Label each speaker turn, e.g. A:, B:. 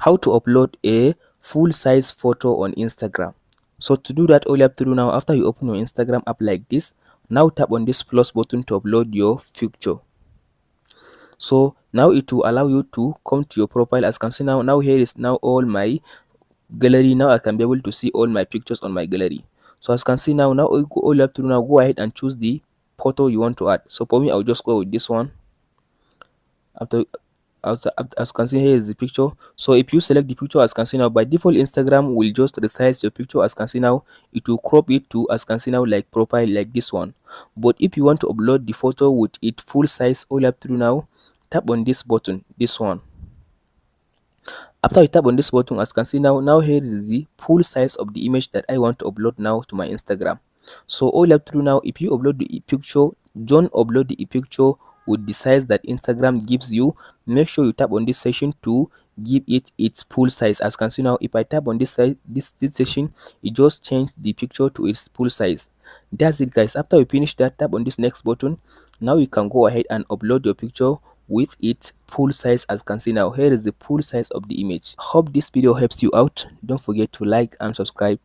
A: how to upload a full size photo on Instagram. So to do that, all you have to do now, after you open your Instagram app like this, now tap on this plus button to upload your picture. So now it will allow you to come to your profile. As you can see now here is now all my gallery. Now I can be able to see all my pictures on my gallery. So as you can see now all you have to do now, go ahead and choose the photo you want to add. So for me, I'll just go with this one. After as you can see, here is the picture. So if you select the picture, as you can see now, by default Instagram will just resize your picture. As you can see now, it will crop it to, as you can see now, like profile, like this one. But if you want to upload the photo with it full size, all you have to do now, tap on this button, this one. After you tap on this button, as you can see now here is the full size of the image that I want to upload now to my Instagram. So all you have to do now, if you upload the picture, don't upload the picture with the size that Instagram gives you. Make sure you tap on this section to give it its full size. As you can see now, if I tap on this size, this section, it just changed the picture to its full size. That's it, guys. After you finish that, tap on this next button. Now you can go ahead and upload your picture with its full size. As you can see now, here is the full size of the image. Hope this video helps you out. Don't forget to like and subscribe.